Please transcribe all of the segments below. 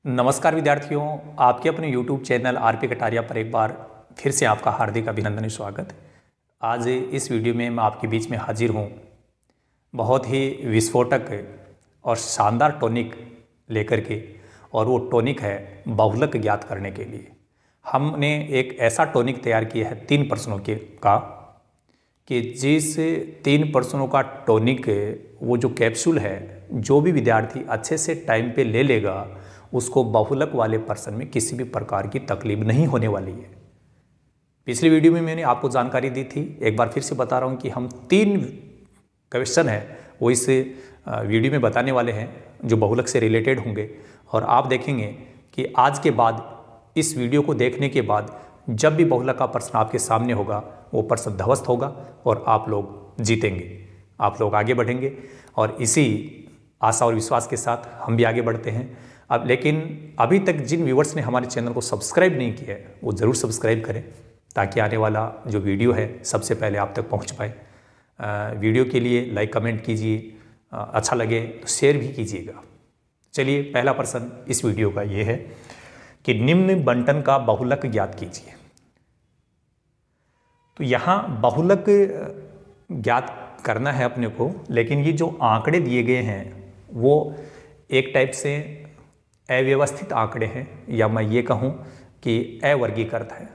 नमस्कार विद्यार्थियों, आपके अपने YouTube चैनल आरपी कटारिया पर एक बार फिर से आपका हार्दिक अभिनंदन स्वागत। आज इस वीडियो में मैं आपके बीच में हाजिर हूँ बहुत ही विस्फोटक और शानदार टॉनिक लेकर के, और वो टॉनिक है बहुलक ज्ञात करने के लिए। हमने एक ऐसा टॉनिक तैयार किया है 3 प्रश्नों के का, कि जिस 3 प्रश्नों का टॉनिक वो जो कैप्सूल है, जो भी विद्यार्थी अच्छे से टाइम पे ले लेगा उसको बहुलक वाले पर्सन में किसी भी प्रकार की तकलीफ नहीं होने वाली है। पिछली वीडियो में मैंने आपको जानकारी दी थी, एक बार फिर से बता रहा हूँ कि हम 3 क्वेश्चन हैं वो इस वीडियो में बताने वाले हैं जो बहुलक से रिलेटेड होंगे। और आप देखेंगे कि आज के बाद, इस वीडियो को देखने के बाद, जब भी बहुलक का प्रश्न आपके सामने होगा वो प्रश्न ध्वस्त होगा और आप लोग जीतेंगे, आप लोग आगे बढ़ेंगे। और इसी आशा और विश्वास के साथ हम भी आगे बढ़ते हैं। अब लेकिन अभी तक जिन व्यूवर्स ने हमारे चैनल को सब्सक्राइब नहीं किया है वो ज़रूर सब्सक्राइब करें, ताकि आने वाला जो वीडियो है सबसे पहले आप तक पहुंच पाए। वीडियो के लिए लाइक कमेंट कीजिए, अच्छा लगे तो शेयर भी कीजिएगा। चलिए, पहला प्रश्न इस वीडियो का ये है कि निम्न बंटन का बहुलक ज्ञात कीजिए। तो यहाँ बहुलक ज्ञात करना है अपने को, लेकिन ये जो आंकड़े दिए गए हैं वो एक टाइप से अव्यवस्थित आंकड़े हैं, या मैं ये कहूँ कि अवर्गीकृत है।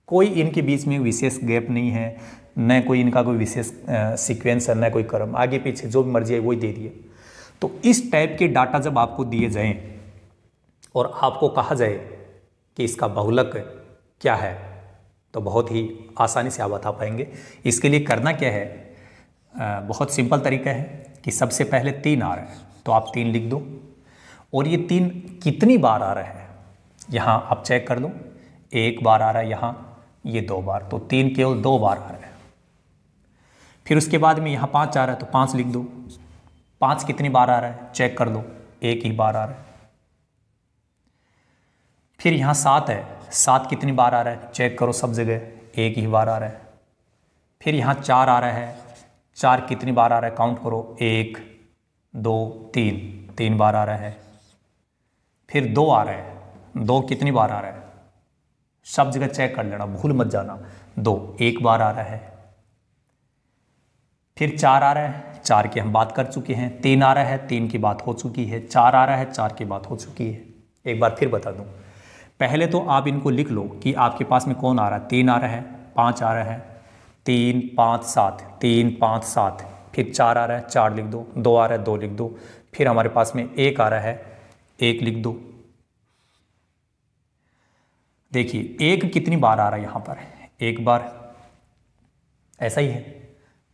कोई इनके बीच में विशेष गैप नहीं है, न कोई इनका कोई विशेष सीक्वेंस है, न कोई क्रम, आगे पीछे जो भी मर्जी है वही दे दिए। तो इस टाइप के डाटा जब आपको दिए जाएं और आपको कहा जाए कि इसका बहुलक क्या है, तो बहुत ही आसानी से आप बता पाएंगे। इसके लिए करना क्या है, बहुत सिंपल तरीका है कि सबसे पहले 3 आ रहा है तो आप 3 लिख दो, और ये 3 कितनी बार आ रहा है यहाँ आप चेक कर लो। 1 बार आ रहा है यहाँ, ये 2 बार, तो 3 केवल 2 बार आ रहा है। फिर उसके बाद में यहाँ 5 आ रहा है तो 5 लिख दो। 5 कितनी बार आ रहा है चेक कर लो, 1 ही बार आ रहा है। फिर यहाँ 7 है, 7 कितनी बार आ रहा है चेक करो, सब जगह 1 ही बार आ रहा है। फिर यहाँ 4 आ रहा है, 4 कितनी बार आ रहा है काउंट करो, 1 2 3 बार आ रहा है। फिर 2 आ रहा है, 2 कितनी बार आ रहा है, सब जगह चेक कर लेना, भूल मत जाना। 2 1 बार आ रहा है। फिर 4 आ रहा है, 4 की हम बात कर चुके हैं। 3 आ रहा है, 3 की बात हो चुकी है। 4 आ रहा है, 4 की बात हो चुकी है। एक बार फिर बता दूं, पहले तो आप इनको लिख लो कि आपके पास में कौन आ रहा है। 3 आ रहा है, 5 आ रहा है, 3 5 7, 3 5 7। फिर 4 आ रहा है, 4 लिख दो। 2 आ रहा है, 2 लिख दो। फिर हमारे पास में 1 आ रहा है, 1 लिख दो। देखिए 1 कितनी बार आ रहा है यहाँ पर, 1 बार, ऐसा ही है।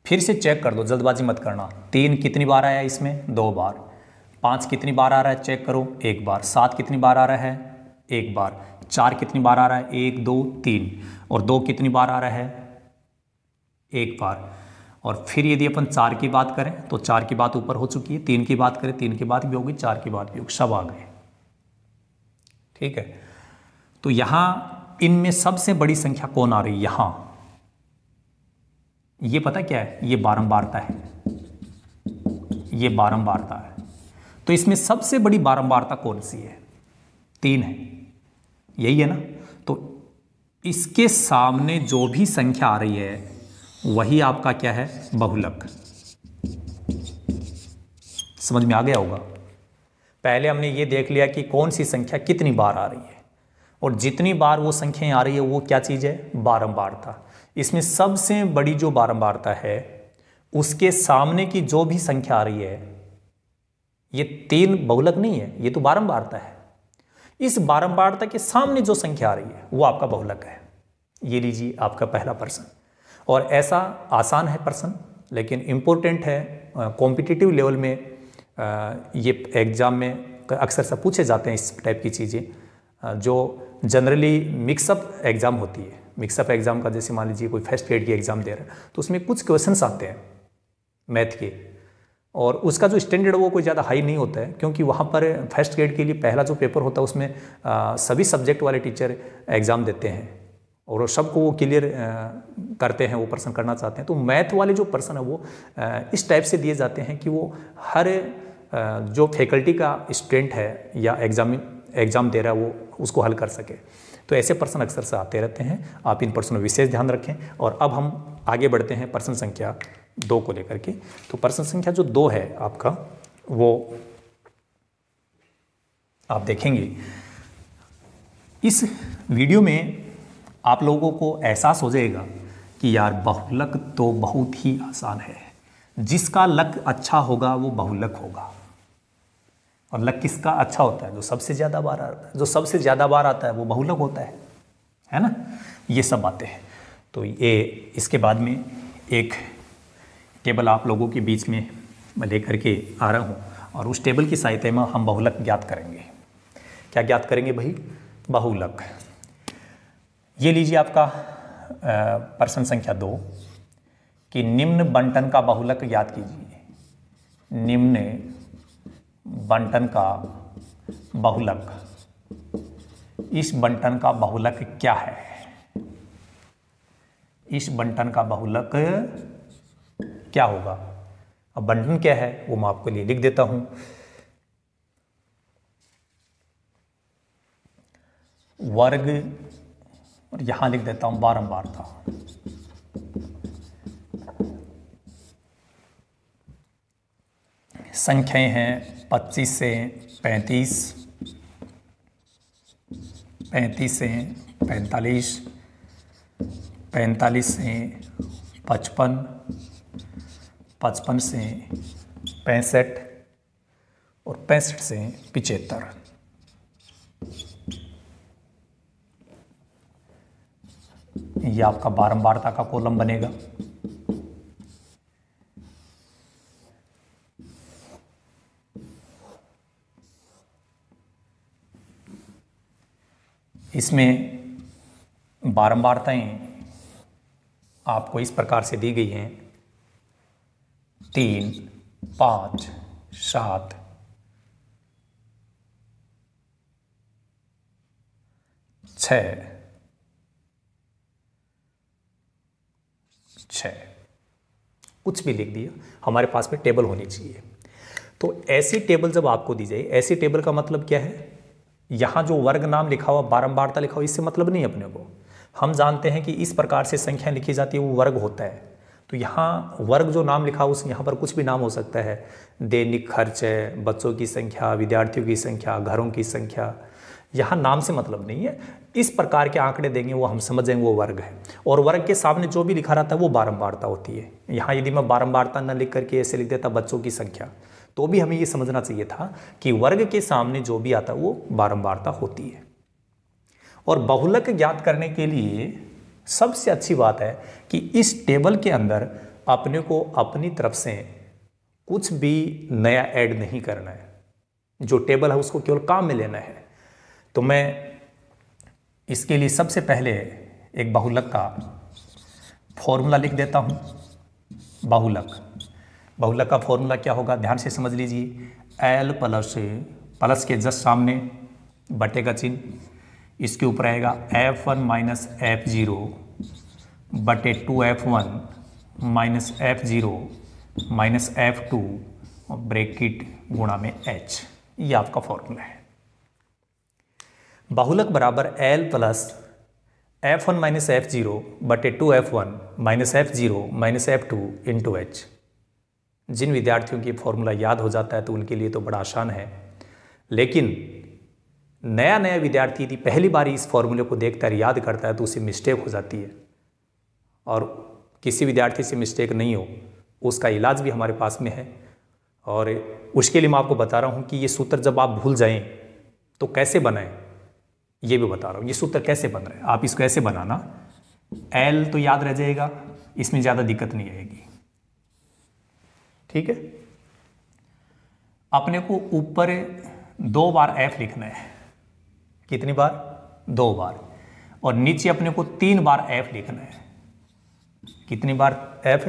फिर से चेक कर दो, जल्दबाजी मत करना। 3 कितनी बार आया इसमें, 2 बार। 5 कितनी बार आ रहा है चेक करो, 1 बार। 7 कितनी बार आ रहा है, 1 बार। 4 कितनी बार आ रहा है, 1 2 3। और 2 कितनी बार आ रहा है, 1 बार। और फिर यदि अपन 4 की बात करें तो 4 की बात ऊपर हो चुकी है। 3 की बात करें, 3 की बात भी होगी, 4 की बात भी होगी, सब आ गए। ठीक है, तो यहां इनमें सबसे बड़ी संख्या कौन आ रही है, यहां, ये पता क्या है, ये बारंबारता है, ये बारंबारता है। तो इसमें सबसे बड़ी बारंबारता कौन सी है, 3 है, यही है ना। तो इसके सामने जो भी संख्या आ रही है वही आपका क्या है, बहुलक। समझ में आ गया होगा। पहले हमने ये देख लिया कि कौन सी संख्या कितनी बार आ रही है, और जितनी बार वो संख्याएं आ रही है वो क्या चीज़ है, बारंबारता। इसमें सबसे बड़ी जो बारंबारता है उसके सामने की जो भी संख्या आ रही है, ये 3 बहुलक नहीं है, ये तो बारंबारता है। इस बारंबारता के सामने जो संख्या आ रही है वो आपका बहुलक है। ये लीजिए आपका पहला प्रश्न। और ऐसा आसान है प्रश्न, लेकिन इम्पोर्टेंट है। कॉम्पिटिटिव लेवल में ये एग्ज़ाम में अक्सर से पूछे जाते हैं इस टाइप की चीज़ें, जो जनरली मिक्सअप एग्ज़ाम होती है। मिक्सअप एग्ज़ाम का जैसे मान लीजिए कोई फर्स्ट ग्रेड की एग्ज़ाम दे रहा है तो उसमें कुछ क्वेश्चंस आते हैं मैथ के, और उसका जो स्टैंडर्ड वो कोई ज़्यादा हाई नहीं होता है, क्योंकि वहाँ पर फर्स्ट ग्रेड के लिए पहला जो पेपर होता है उसमें सभी सब्जेक्ट वाले टीचर एग्ज़ाम देते हैं और सबको वो क्लियर करते हैं, वो प्रश्न करना चाहते हैं। तो मैथ वाले जो प्रश्न है वो इस टाइप से दिए जाते हैं कि वो हर जो फैकल्टी का स्टूडेंट है या एग्ज़ाम दे रहा है वो उसको हल कर सके। तो ऐसे प्रश्न अक्सर से आते रहते हैं, आप इन प्रश्नों में विशेष ध्यान रखें। और अब हम आगे बढ़ते हैं प्रश्न संख्या 2 को लेकर के। तो प्रश्न संख्या जो 2 है आपका, वो आप देखेंगे इस वीडियो में आप लोगों को एहसास हो जाएगा कि यार बहुलक तो बहुत ही आसान है। जिसका लक अच्छा होगा वो बहुलक होगा। और लक किसका अच्छा होता है? जो सबसे ज़्यादा बार आता है। जो सबसे ज़्यादा बार आता है वो बहुलक होता है ना। ये सब बातें हैं। तो ये इसके बाद में एक टेबल आप लोगों के बीच में मैं लेकर के आ रहा हूँ और उस टेबल की सहायता में हम बहुलक ज्ञात करेंगे। क्या ज्ञात करेंगे भाई? बहुलक। ये लीजिए आपका प्रश्न संख्या 2 कि निम्न बंटन का बहुलक ज्ञात कीजिए। निम्न बंटन का बहुलक, इस बंटन का बहुलक क्या है? इस बंटन का बहुलक क्या होगा? अब बंटन क्या है वो मैं आपके लिए लिख देता हूं। वर्ग, और यहां लिख देता हूं बारंबारता। संख्याएं हैं 25 से 35, 35 से 45, 45 से 55, 55 से 65 और 65 से 75। ये आपका बारंबारता का कॉलम बनेगा। इसमें बारंबारताएं आपको इस प्रकार से दी गई हैं 3, 5, 7, 6, 6, कुछ भी लिख दिया। हमारे पास में टेबल होनी चाहिए। तो ऐसी टेबल जब आपको दी जाए, ऐसी टेबल का मतलब क्या है? यहाँ जो वर्ग नाम लिखा हुआ, बारंबारता लिखा हुआ, इससे मतलब नहीं अपने को। हम जानते हैं कि इस प्रकार से संख्या लिखी जाती है वो वर्ग होता है। तो यहाँ वर्ग जो नाम लिखा हुआ उस यहाँ पर कुछ भी नाम हो सकता है। दैनिक खर्च है, बच्चों की संख्या, विद्यार्थियों की संख्या, घरों की संख्या, यहाँ नाम से मतलब नहीं है। इस प्रकार के आंकड़े देंगे वो हम समझ जाएंगे वो वर्ग है। और वर्ग के सामने जो भी लिखा रहता है वो बारंबारता होती है। यहाँ यदि मैं बारंबारता न लिख करके ऐसे लिख देता बच्चों की संख्या, तो भी हमें ये समझना चाहिए था कि वर्ग के सामने जो भी आता है वो बारंबारता होती है। और बहुलक ज्ञात करने के लिए सबसे अच्छी बात है कि इस टेबल के अंदर अपने को अपनी तरफ से कुछ भी नया ऐड नहीं करना है। जो टेबल है उसको केवल काम में लेना है। तो मैं इसके लिए सबसे पहले एक बहुलक का फॉर्मूला लिख देता हूं। बहुलक का फॉर्मूला क्या होगा? ध्यान से समझ लीजिए। L प्लस के जस्ट सामने बटे का चिन्ह, इसके ऊपर आएगा F1 माइनस F0 बटे 2F1 minus F0 minus F2 और ब्रैकेट गुणा में H। ये आपका फॉर्मूला है। बहुलक बराबर L plus F1 minus F0 बटे 2F1 minus F0 minus F2 into H। जिन विद्यार्थियों की फॉर्मूला याद हो जाता है तो उनके लिए तो बड़ा आसान है, लेकिन नया विद्यार्थी यदि पहली बार इस फॉर्मूले को देखता है, याद करता है, तो उसे मिस्टेक हो जाती है। और किसी विद्यार्थी से मिस्टेक नहीं हो उसका इलाज भी हमारे पास में है। और उसके लिए मैं आपको बता रहा हूँ कि ये सूत्र जब आप भूल जाएं तो कैसे बनाएं, ये भी बता रहा हूँ। ये सूत्र कैसे बन रहा है, आप इसको ऐसे बनाना, L तो याद रह जाएगा, इसमें ज़्यादा दिक्कत नहीं आएगी। ठीक है। अपने को ऊपर 2 बार F लिखना है। कितनी बार? 2 बार। और नीचे अपने को 3 बार F लिखना है। कितनी बार F?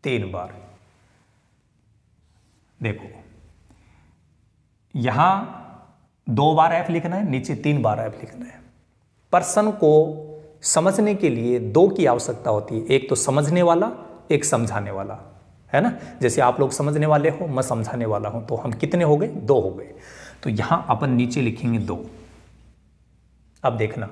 3 बार। देखो यहां 2 बार F लिखना है, नीचे 3 बार F लिखना है। प्रश्न को समझने के लिए 2 की आवश्यकता होती है, एक तो समझने वाला, एक समझाने वाला। है ना। जैसे आप लोग समझने वाले हो, मैं समझाने वाला हूं, तो हम कितने हो गए, 2 हो गए। तो यहां अपन नीचे लिखेंगे 2। अब देखना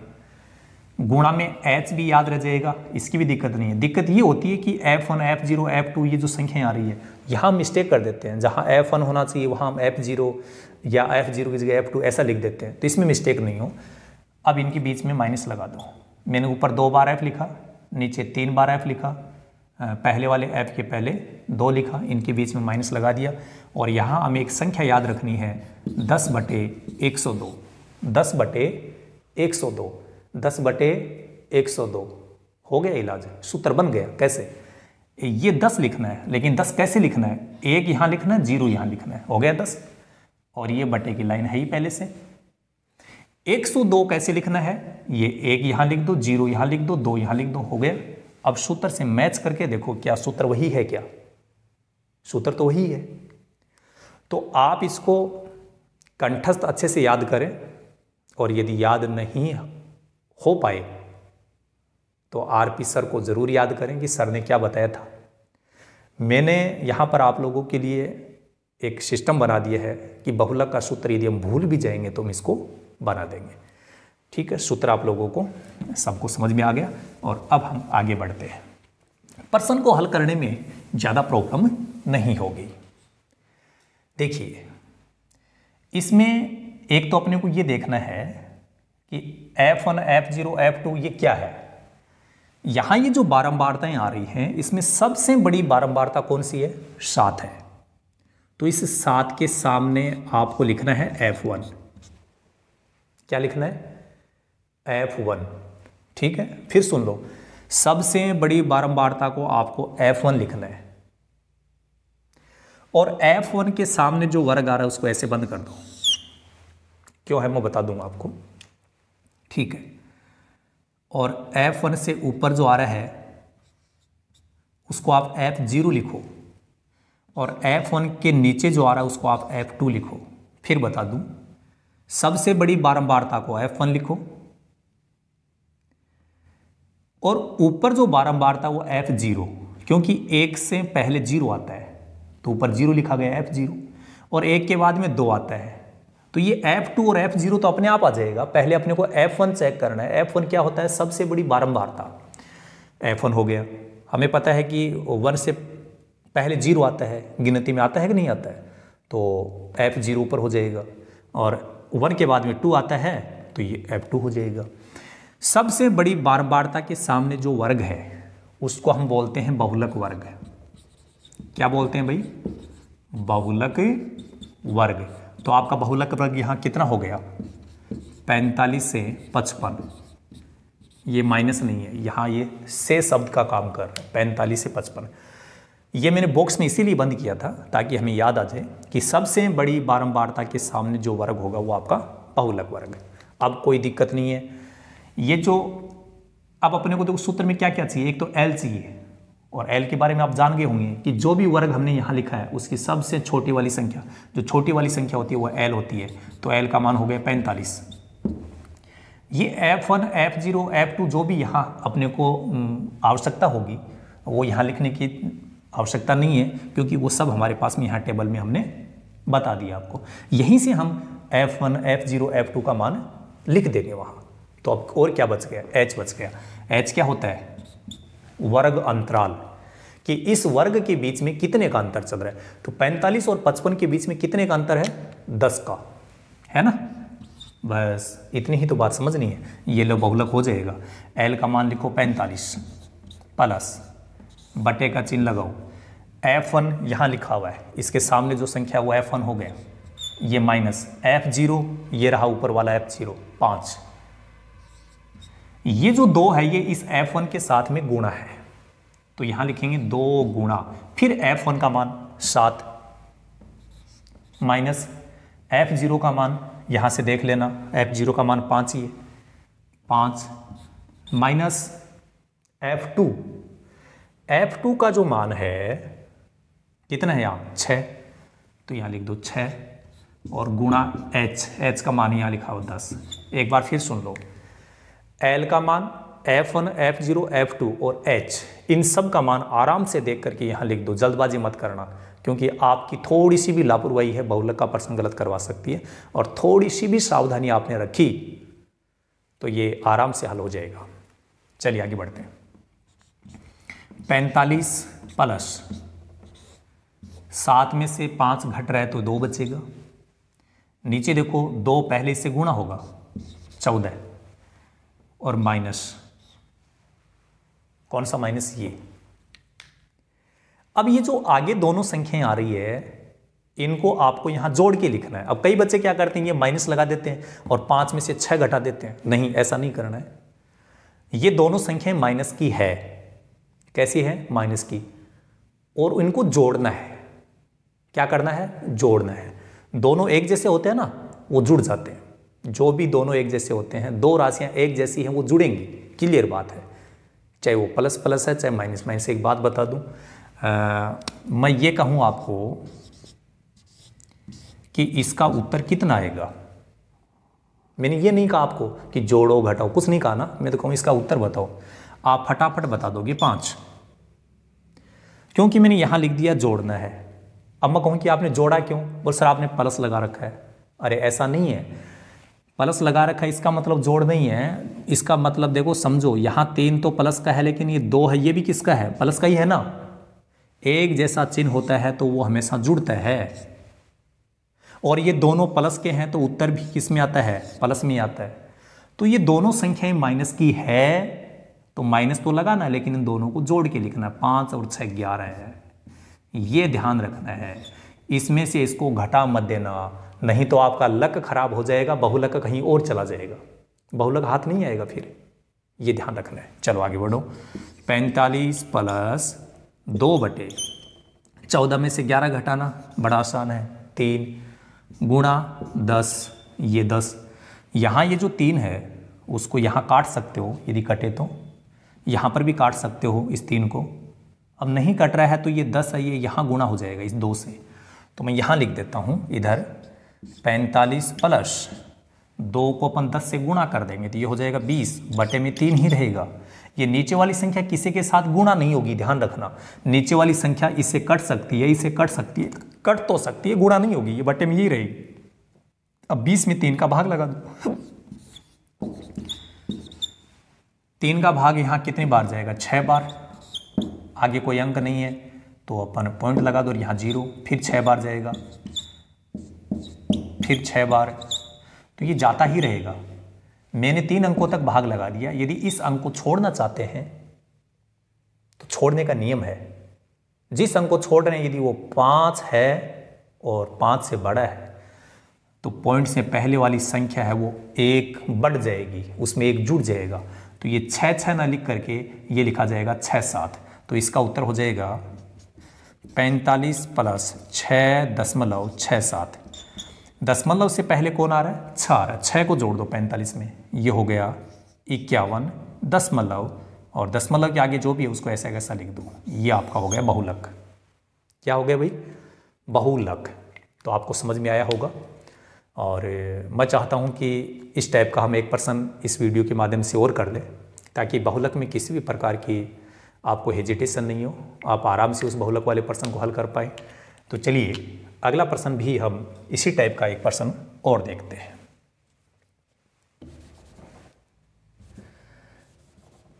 गुणा में h भी याद रह जाएगा, इसकी भी दिक्कत नहीं है। दिक्कत ये होती है कि F1, F0, F2 ये जो संख्याएं आ रही है, यहाँ मिस्टेक कर देते हैं। जहाँ F1 होना चाहिए वहाँ हम F0 या F0 की जगह F2 ऐसा लिख देते हैं, तो इसमें मिस्टेक नहीं हो। अब इनके बीच में माइनस लगा दो। मैंने ऊपर 2 बार F लिखा, नीचे 3 बार F लिखा, पहले वाले F के पहले 2 लिखा, इनके बीच में माइनस लगा दिया। और यहाँ हमें एक संख्या याद रखनी है, 10/102। 10/102, 10/102 हो गया इलाज, सूत्र बन गया। कैसे, ये 10 लिखना है, लेकिन 10 कैसे लिखना है, 1 यहाँ लिखना है, 0 यहाँ लिखना है, हो गया 10। और ये बटे की लाइन है ही पहले से। 102 कैसे लिखना है, ये 1 यहाँ लिख दो, 0 यहाँ लिख दो, 2 यहाँ लिख दो, हो गया। अब सूत्र से मैच करके देखो, क्या सूत्र वही है, क्या सूत्र तो वही है। तो आप इसको कंठस्थ अच्छे से याद करें, और यदि याद नहीं हो पाए तो आरपी सर को जरूर याद करें कि सर ने क्या बताया था। मैंने यहाँ पर आप लोगों के लिए एक सिस्टम बना दिया है कि बहुलक का सूत्र यदि हम भूल भी जाएंगे तो हम इसको बना देंगे। ठीक है, सूत्र आप लोगों को सबको समझ में आ गया। और अब हम आगे बढ़ते हैं। प्रश्न को हल करने में ज़्यादा प्रॉब्लम नहीं होगी। देखिए, इसमें एक तो अपने को ये देखना है कि F1, F0, F2 ये क्या है। यहाँ ये जो बारंबारताएं आ रही हैं, इसमें सबसे बड़ी बारंबारता कौन सी है, 7 है। तो इस 7 के सामने आपको लिखना है F1। क्या लिखना है, F1। ठीक है, फिर सुन लो, सबसे बड़ी बारंबारता को आपको F1 लिखना है, और F1 के सामने जो वर्ग आ रहा है उसको ऐसे बंद कर दो। क्यों है मैं बता दूंगा आपको। ठीक है, और F1 से ऊपर जो आ रहा है उसको आप F0 लिखो, और F1 के नीचे जो आ रहा है उसको आप F2 लिखो। फिर बता दूं, सबसे बड़ी बारंबारता को F1 लिखो, और ऊपर जो बारंबारता वो F0, क्योंकि 1 से पहले 0 आता है तो ऊपर 0 लिखा गया F0, और 1 के बाद में 2 आता है, तो ये F2 और F0 तो अपने आप आ जाएगा। पहले अपने को F1 चेक करना है। F1 क्या होता है, सबसे बड़ी बारंबारता। F1 हो गया, हमें पता है कि 1 से पहले 0 आता है, गिनती में आता है कि नहीं आता है, तो F0 ऊपर हो जाएगा, और 1 के बाद में 2 आता है तो ये F2 हो जाएगा। सबसे बड़ी बारंबारता के सामने जो वर्ग है उसको हम बोलते हैं बहुलक वर्ग। क्या बोलते हैं भाई, बहुलक वर्ग। तो आपका बहुलक वर्ग यहाँ कितना हो गया, 45 से 55। ये माइनस नहीं है, यहाँ ये से शब्द का काम कर रहा है, 45 से 55। ये मैंने बॉक्स में इसीलिए बंद किया था ताकि हमें याद आ जाए कि सबसे बड़ी बारंबारता के सामने जो वर्ग होगा वो आपका बहुलक वर्ग। अब कोई दिक्कत नहीं है। ये जो अब अपने को देखो सूत्र में क्या क्या चाहिए, एक तो L चाहिए, और L के बारे में आप जान गए होंगे कि जो भी वर्ग हमने यहाँ लिखा है उसकी सबसे छोटी वाली संख्या, जो छोटी वाली संख्या होती है वो L होती है। तो L का मान हो गया 45। ये F1, F0, F2 जो भी यहाँ अपने को आवश्यकता होगी वो यहाँ लिखने की आवश्यकता नहीं है, क्योंकि वो सब हमारे पास में यहाँ टेबल में हमने बता दिया आपको। यहीं से हम F1, F0, F2 का मान लिख देंगे वहाँ। तो अब और क्या बच गया, H बच गया। H क्या होता है, वर्ग अंतराल, कि इस वर्ग के बीच में कितने का अंतर चल रहा है। तो 45 और 55 के बीच में कितने का अंतर है, 10 का, है ना। बस इतनी ही तो बात समझनी है। ये लो बहुलक हो जाएगा। L का मान लिखो 45 प्लस बटे का चिन्ह लगाओ, F1 यहाँ लिखा हुआ है, इसके सामने जो संख्या वो F1 हो गया, ये माइनस F0, ये रहा ऊपर वाला F0 5। ये जो 2 है ये इस F1 के साथ में गुणा है, तो यहां लिखेंगे 2 गुणा, फिर F1 का मान 7 माइनस F0 का मान, यहां से देख लेना F0 का मान 5 ही है, 5 माइनस F2। F2 का जो मान है कितना है यहाँ 6, तो यहाँ लिख दो 6 और गुणा H का मान यहाँ लिखा हो 10। एक बार फिर सुन लो, L का मान F1, F0, F2 और H इन सब का मान आराम से देख करके यहाँ लिख दो, जल्दबाजी मत करना, क्योंकि आपकी थोड़ी सी भी लापरवाही है बहुलक का प्रश्न गलत करवा सकती है, और थोड़ी सी भी सावधानी आपने रखी तो ये आराम से हल हो जाएगा। चलिए आगे बढ़ते हैं। 45 प्लस 7 में से 5 घट रहा है तो 2 बचेगा। नीचे देखो 2 पहले से गुणा होगा 14, और माइनस, कौन सा माइनस, ये। अब ये जो आगे दोनों संख्याएं आ रही है इनको आपको यहां जोड़ के लिखना है। अब कई बच्चे क्या करते हैं, ये माइनस लगा देते हैं और 5 में से 6 घटा देते हैं। नहीं, ऐसा नहीं करना है। ये दोनों संख्याएं माइनस की है। कैसी है? माइनस की। और इनको जोड़ना है। क्या करना है? जोड़ना है। दोनों एक जैसे होते हैं ना, वो जुड़ जाते हैं। जो भी दोनों एक जैसे होते हैं, दो राशियां एक जैसी हैं, वो जुड़ेंगी। क्लियर बात है। चाहे वो प्लस प्लस है, चाहे माइनस माइनस। एक बात बता दूं, मैं ये कहूं आपको कि इसका उत्तर कितना आएगा। मैंने ये नहीं कहा आपको कि जोड़ो घटाओ, कुछ नहीं कहा ना। मैं तो कहूं इसका उत्तर बताओ। आप फटाफट बता दोगे 5, क्योंकि मैंने यहां लिख दिया जोड़ना है। अब मैं कहूं कि आपने जोड़ा क्यों? बोल सर आपने प्लस लगा रखा है। अरे ऐसा नहीं है, प्लस लगा रखा है इसका मतलब जोड़ नहीं है। इसका मतलब देखो, समझो, यहां 3 तो प्लस का है, लेकिन ये 2 है, ये भी किसका है? प्लस का ही है ना। एक जैसा चिन्ह होता है तो वो हमेशा जुड़ता है, और ये दोनों प्लस के हैं तो उत्तर भी किस में आता है? प्लस में आता है। तो ये दोनों संख्याएं माइनस की है तो माइनस तो लगाना है, लेकिन इन दोनों को जोड़ के लिखना है। 5 और 6 11 है, ये ध्यान रखना है। इसमें से इसको घटा मत देना, नहीं तो आपका लक खराब हो जाएगा, बहुलक कहीं और चला जाएगा, बहुलक हाथ नहीं आएगा फिर। ये ध्यान रखना है। चलो आगे बढ़ो। 45 प्लस 2/14 में से 11 घटाना बड़ा आसान है। 3 गुणा 10, ये 10। यहाँ ये जो 3 है उसको यहाँ काट सकते हो, यदि कटे तो यहाँ पर भी काट सकते हो इस 3 को। अब नहीं कट रहा है तो ये 10 है, ये यहाँ गुणा हो जाएगा इस 2 से, तो मैं यहाँ लिख देता हूँ इधर 45 प्लस 2 को अपन 10 से गुणा कर देंगे तो ये हो जाएगा 20/3 ही रहेगा। ये नीचे वाली संख्या किसी के साथ गुणा नहीं होगी, ध्यान रखना। नीचे वाली संख्या इससे कट सकती है, इससे कट सकती है, कट तो सकती है, गुणा नहीं होगी, ये बटे में यही रहेगी। अब 20 में 3 का भाग लगा दो। 3 का भाग यहाँ कितनी बार जाएगा? 6 बार। आगे कोई अंक नहीं है तो अपन पॉइंट लगा दो, और यहाँ 0, फिर 6 बार जाएगा, फिर 6 बार, तो ये जाता ही रहेगा। मैंने 3 अंकों तक भाग लगा दिया। यदि इस अंक को छोड़ना चाहते हैं तो छोड़ने का नियम है। जिस अंक को छोड़ रहे हैं यदि वो 5 है और 5 से बड़ा है तो पॉइंट से पहले वाली संख्या है वो 1 बढ़ जाएगी, उसमें 1 जुड़ जाएगा। तो ये 6 ना लिख करके ये लिखा जाएगा 6 7। तो इसका उत्तर हो जाएगा 45 प्लस 6.67। दशमलव से पहले कौन आ रहा है? 6 आ रहा है। 6 को जोड़ दो 45 में, ये हो गया 51 दशमलव, और दशमलव के आगे जो भी है उसको ऐसा कैसा लिख दो। ये आपका हो गया बहुलक। क्या हो गया भाई? बहुलक। तो आपको समझ में आया होगा, और मैं चाहता हूं कि इस टाइप का हम एक पर्सन इस वीडियो के माध्यम से और कर लें, ताकि बहुलक में किसी भी प्रकार की आपको हेजिटेशन नहीं हो, आप आराम से उस बहुलक वाले पर्सन को हल कर पाए। तो चलिए अगला प्रश्न भी हम इसी टाइप का एक प्रश्न और देखते हैं।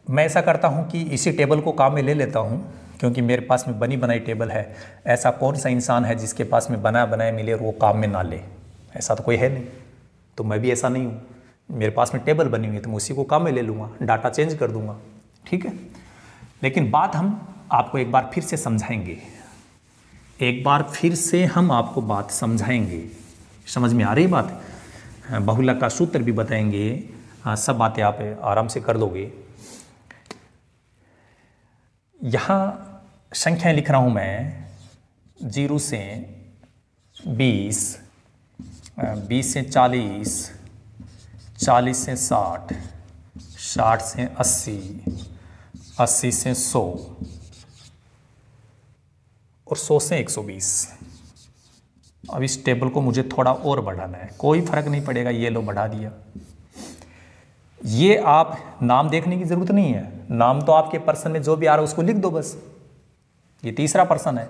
मैं ऐसा करता हूं कि इसी टेबल को काम में ले लेता हूं, क्योंकि मेरे पास में बनी बनाई टेबल है। ऐसा कौन सा इंसान है जिसके पास में बना बनाया मिले और वो काम में ना ले? ऐसा तो कोई है नहीं। तो मैं भी ऐसा नहीं हूँ। मेरे पास में टेबल बनी हुई है तो मैं उसी को काम में ले लूँगा, डाटा चेंज कर दूंगा, ठीक है। लेकिन बात हम आपको एक बार फिर से समझाएंगे, एक बार फिर से हम आपको बात समझाएंगे। समझ में आ रही बात? बहुलक का सूत्र भी बताएंगे। हाँ, सब बातें आप आराम से कर लोगे। यहाँ संख्याएं लिख रहा हूँ मैं 0 से 20, 20 से 40, 40 से 60, 60 से 80, 80 से 100 और 100 से 120। अब इस टेबल को मुझे थोड़ा और बढ़ाना है, कोई फर्क नहीं पड़ेगा, ये लो बढ़ा दिया। ये आप नाम देखने की ज़रूरत नहीं है, नाम तो आपके पर्सन में जो भी आ रहा है उसको लिख दो बस। ये तीसरा पर्सन है,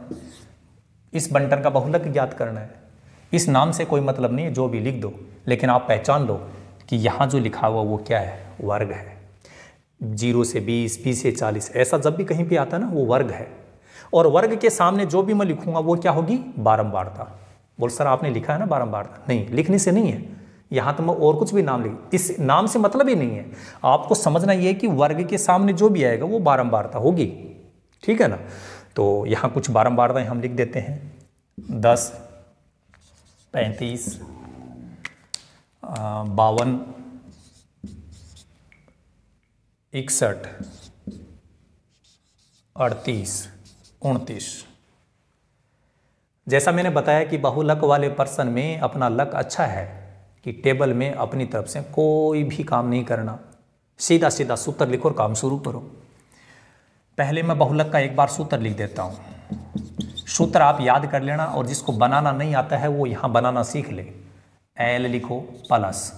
इस बंटन का बहुलक ज्ञात करना है। इस नाम से कोई मतलब नहीं है, जो भी लिख दो, लेकिन आप पहचान लो कि यहाँ जो लिखा हुआ वो क्या है, वर्ग है। 0 से 20, 20 से 40, ऐसा जब भी कहीं भी आता है ना वो वर्ग है। और वर्ग के सामने जो भी मैं लिखूंगा वो क्या होगी, बारंबारता। बोल सर आपने लिखा है ना बारंबारता, नहीं, लिखने से नहीं है, यहाँ तो मैं और कुछ भी नाम लिख, इस नाम से मतलब ही नहीं है। आपको समझना ये है कि वर्ग के सामने जो भी आएगा वो बारंबारता होगी, ठीक है ना। तो यहाँ कुछ बारंबारताएं हम लिख देते हैं, 10, 35, 52, 61, 38, 29। जैसा मैंने बताया कि बहुलक वाले पर्सन में अपना लक अच्छा है कि टेबल में अपनी तरफ से कोई भी काम नहीं करना, सीधा सीधा सूत्र लिखो और काम शुरू करो। पहले मैं बहुलक का एक बार सूत्र लिख देता हूँ। सूत्र आप याद कर लेना, और जिसको बनाना नहीं आता है वो यहाँ बनाना सीख ले। एल लिखो प्लस,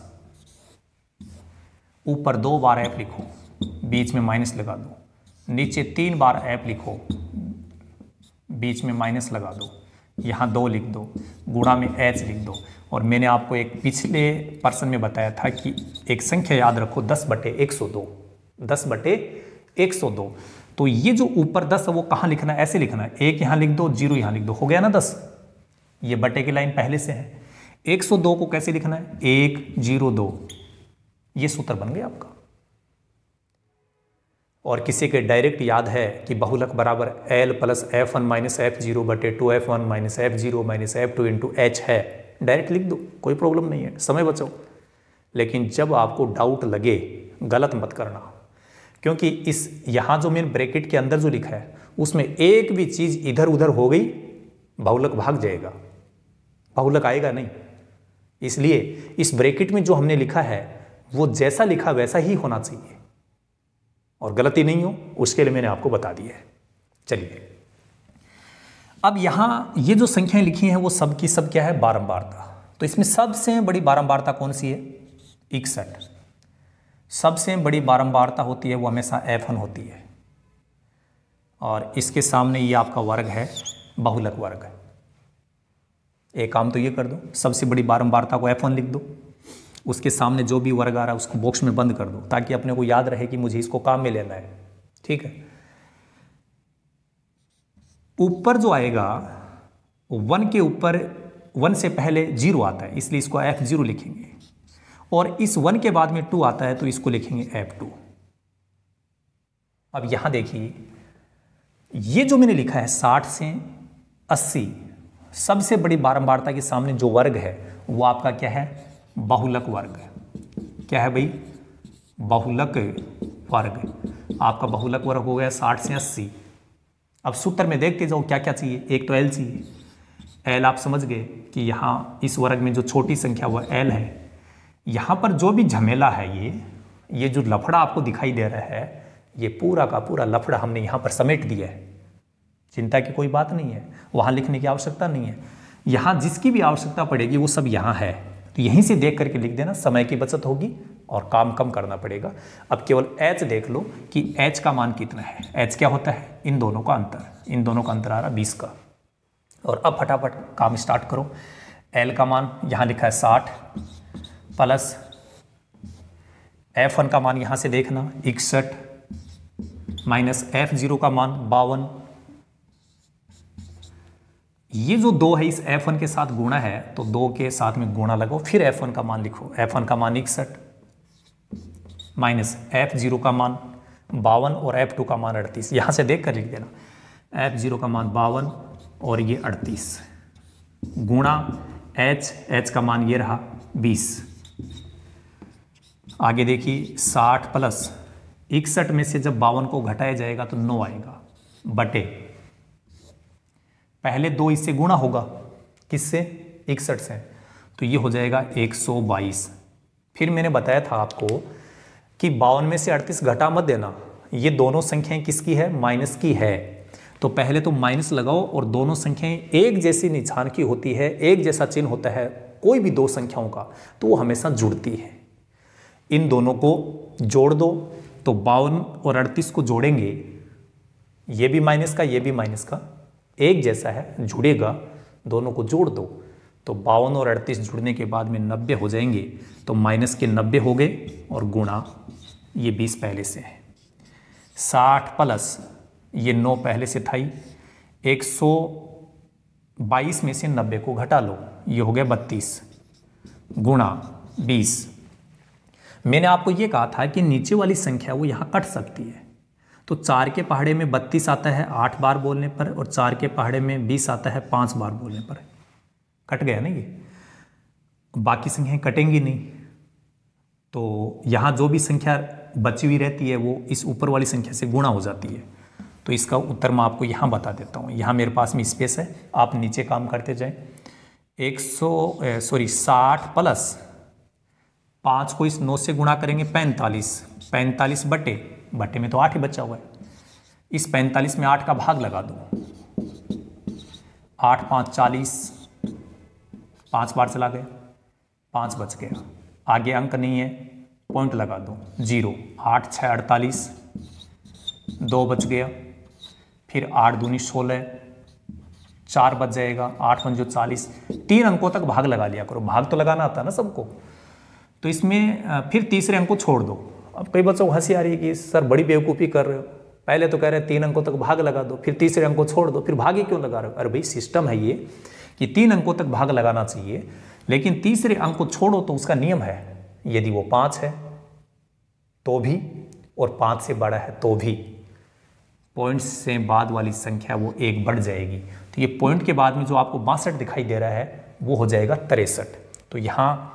ऊपर 2 बार एफ लिखो, बीच में माइनस लगा दो, नीचे 3 बार एफ लिखो, बीच में माइनस लगा दो, यहाँ 2 लिख दो, गुणा में एच लिख दो। और मैंने आपको एक पिछले पर्सन में बताया था कि एक संख्या याद रखो, 10/102, 10/102। तो ये जो ऊपर 10 है वो कहाँ लिखना है, ऐसे लिखना है, 1 यहाँ लिख दो, 0 यहाँ लिख दो, हो गया ना 10। ये बटे की लाइन पहले से है। 102 को कैसे लिखना है, 102, ये सूत्र बन गया आपका। और किसी के डायरेक्ट याद है कि बहुलक बराबर L plus F1 minus F0 बटे 2F1 minus F0 minus F2 into H है, डायरेक्ट लिख दो, कोई प्रॉब्लम नहीं है, समय बचाओ। लेकिन जब आपको डाउट लगे गलत मत करना, क्योंकि इस यहाँ जो मैंने ब्रैकेट के अंदर जो लिखा है उसमें एक भी चीज़ इधर उधर हो गई बहुलक भाग जाएगा, बहुलक आएगा नहीं। इसलिए इस ब्रैकेट में जो हमने लिखा है वो जैसा लिखा वैसा ही होना चाहिए और गलती नहीं हो, उसके लिए मैंने आपको बता दिया है। चलिए अब यहाँ ये जो संख्याएं लिखी हैं वो सब की सब क्या है, बारंबारता। तो इसमें सबसे बड़ी बारंबारता कौन सी है, 61। सबसे बड़ी बारंबारता होती है वो हमेशा F1 होती है, और इसके सामने ये आपका वर्ग है, बहुलक वर्ग। एक काम तो ये कर दो, सबसे बड़ी बारंबारता को F1 लिख दो, उसके सामने जो भी वर्ग आ रहा है उसको बॉक्स में बंद कर दो, ताकि अपने को याद रहे कि मुझे इसको काम में लेना है, ठीक है। ऊपर जो आएगा 1 के ऊपर 1 से पहले 0 आता है, इसलिए इसको F0 लिखेंगे, और इस 1 के बाद में 2 आता है तो इसको लिखेंगे F2। अब यहां देखिए ये जो मैंने लिखा है 60 से 80, सबसे बड़ी बारंबारता के सामने जो वर्ग है वो आपका क्या है, बहुलक वर्ग। क्या है भाई, बहुलक वर्ग। आपका बहुलक वर्ग हो गया 60 से 80। अब सूत्र में देखते जाओ क्या क्या चाहिए, एक तो L चाहिए। L आप समझ गए कि यहाँ इस वर्ग में जो छोटी संख्या वो L है। यहाँ पर जो भी झमेला है ये जो लफड़ा आपको दिखाई दे रहा है, ये पूरा का पूरा लफड़ा हमने यहाँ पर समेट दिया है। चिंता की कोई बात नहीं है, वहाँ लिखने की आवश्यकता नहीं है। यहाँ जिसकी भी आवश्यकता पड़ेगी वो सब यहाँ है, तो यहीं से देख करके लिख देना, समय की बचत होगी और काम कम करना पड़ेगा। अब केवल H देख लो कि H का मान कितना है। H क्या होता है, इन दोनों का अंतर, इन दोनों का अंतर आ रहा 20 का। और अब फटाफट काम स्टार्ट करो। L का मान यहाँ लिखा है 60 प्लस F1 का मान यहाँ से देखना 61 माइनस F0 का मान 52। ये जो 2 है इस F1 के साथ गुणा है, तो 2 के साथ में गुणा लगाओ, फिर F1 का मान लिखो। F1 का मान 61 माइनस F0 का मान 52 और F2 का मान 38। यहाँ से देख कर लिख देना, F0 का मान 52 और ये 38 गुणा H का मान ये रहा 20। आगे देखिए 60 प्लस 61 में से जब 52 को घटाया जाएगा तो 9 आएगा, बटे पहले 2 इससे गुणा होगा, किससे, 61 से, तो ये हो जाएगा 122। फिर मैंने बताया था आपको कि 52 में से 38 घटा मत देना, ये दोनों संख्याएं किसकी है, माइनस की है। तो पहले तो माइनस लगाओ, और दोनों संख्याएं एक जैसी निशान की होती है, एक जैसा चिन्ह होता है कोई भी दो संख्याओं का, तो वो हमेशा जुड़ती है। इन दोनों को जोड़ दो तो 52 और 38 को जोड़ेंगे, ये भी माइनस का ये भी माइनस का एक जैसा है, जुड़ेगा, दोनों को जोड़ दो तो 52 और 38 जुड़ने के बाद में 90 हो जाएंगे। तो माइनस के 90 हो गए और गुणा ये 20 पहले से है, 60 प्लस ये 9 पहले से था ही, 122 में से 90 को घटा लो, ये हो गया 32 गुणा 20। मैंने आपको ये कहा था कि नीचे वाली संख्या वो यहाँ कट सकती है, तो 4 के पहाड़े में 32 आता है 8 बार बोलने पर, और 4 के पहाड़े में 20 आता है 5 बार बोलने पर। कट गया ना ये, बाकी संख्याएं कटेंगी नहीं, तो यहाँ जो भी संख्या बची हुई रहती है वो इस ऊपर वाली संख्या से गुणा हो जाती है। तो इसका उत्तर मैं आपको यहाँ बता देता हूँ। यहाँ मेरे पास में स्पेस है, आप नीचे काम करते जाएं। 60 प्लस 5 को इस 9 से गुणा करेंगे 45 बटे में तो 8 ही बचा हुआ है, इस 45 में 8 का भाग लगा दो, 8 5 40, 5 बार चला गया, 5 बच गया, आगे अंक नहीं है, पॉइंट लगा दो 0, 8 6 48, 2 बच गया, फिर 8 दूनी 16, 4 बच जाएगा, 8 पंजो 40, 3 अंकों तक भाग लगा लिया करो, भाग तो लगाना आता है ना सबको। तो इसमें फिर तीसरे अंक को छोड़ दो। अब कई बच्चों को हंसी आ रही है कि सर बड़ी बेवकूफ़ी कर रहे हो, पहले तो कह रहे हैं 3 अंकों तक भाग लगा दो, फिर तीसरे अंक को छोड़ दो, फिर भाग ही क्यों लगा रहे हो? अरे भाई सिस्टम है ये कि 3 अंकों तक भाग लगाना चाहिए, लेकिन तीसरे अंक को छोड़ो तो उसका नियम है, यदि वो 5 है तो भी और 5 से बड़ा है तो भी पॉइंट से बाद वाली संख्या वो 1 बढ़ जाएगी। तो ये पॉइंट के बाद में जो आपको 62 दिखाई दे रहा है वो हो जाएगा 63। तो यहाँ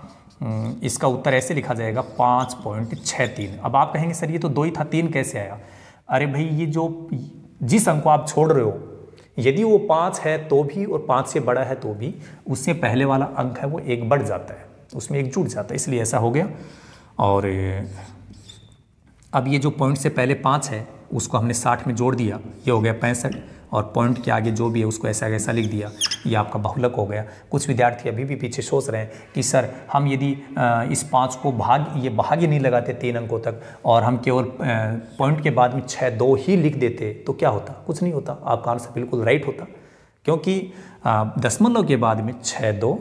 इसका उत्तर ऐसे लिखा जाएगा 5.63। अब आप कहेंगे सर ये तो 2 ही था, 3 कैसे आया? अरे भाई ये जो जिस अंक को आप छोड़ रहे हो यदि वो 5 है तो भी और 5 से बड़ा है तो भी उससे पहले वाला अंक है वो 1 बढ़ जाता है, उसमें 1 जुड़ जाता है, इसलिए ऐसा हो गया। और अब ये जो पॉइंट से पहले 5 है उसको हमने 60 में जोड़ दिया, ये हो गया 65, और पॉइंट के आगे जो भी है उसको ऐसा ऐसा लिख दिया, ये आपका बहुलक हो गया। कुछ विद्यार्थी अभी भी पीछे सोच रहे हैं कि सर हम यदि इस 5 को भाग ही नहीं लगाते 3 अंकों तक और हम केवल पॉइंट के बाद में 6 2 ही लिख देते तो क्या होता? कुछ नहीं होता, आपका आंसर बिल्कुल राइट होता, क्योंकि दशमलव के बाद में 6 2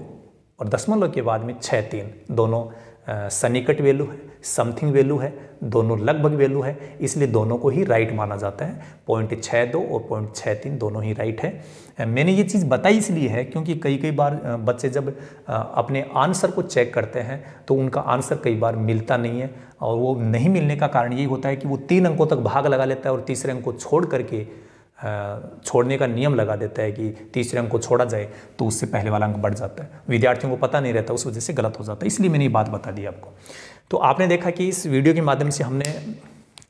और दशमलव के बाद में 6 3 दोनों सन्निकट वैल्यू है, समथिंग वैल्यू है, दोनों लगभग वैल्यू है, इसलिए दोनों को ही राइट माना जाता है। 0.62 और 0.63 दोनों ही राइट है। मैंने ये चीज़ बताई इसलिए है क्योंकि कई बार बच्चे जब अपने आंसर को चेक करते हैं तो उनका आंसर कई बार मिलता नहीं है, और वो नहीं मिलने का कारण यही होता है कि वो 3 अंकों तक भाग लगा लेता है और तीसरे अंक को छोड़ करके छोड़ने का नियम लगा देता है कि तीसरे अंक को छोड़ा जाए तो उससे पहले वाला अंक बढ़ जाता है। विद्यार्थियों को पता नहीं रहता, उस वजह से गलत हो जाता है, इसलिए मैंने ये बात बता दी आपको। तो आपने देखा कि इस वीडियो के माध्यम से हमने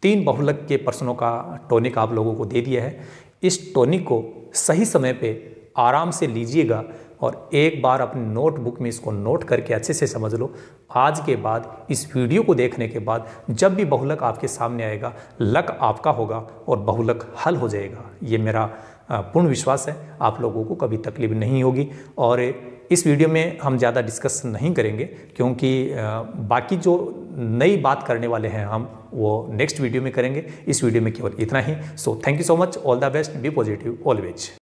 3 बहुलक के प्रश्नों का टॉनिक आप लोगों को दे दिया है। इस टॉनिक को सही समय पे आराम से लीजिएगा और एक बार अपनी नोटबुक में इसको नोट करके अच्छे से समझ लो। आज के बाद इस वीडियो को देखने के बाद जब भी बहुलक आपके सामने आएगा लक आपका होगा और बहुलक हल हो जाएगा। ये मेरा पूर्ण विश्वास है, आप लोगों को कभी तकलीफ नहीं होगी। और इस वीडियो में हम ज़्यादा डिस्कस नहीं करेंगे क्योंकि बाकी जो नई बात करने वाले हैं हम वो नेक्स्ट वीडियो में करेंगे। इस वीडियो में केवल इतना ही। So thank you so much, all the best, be positive always.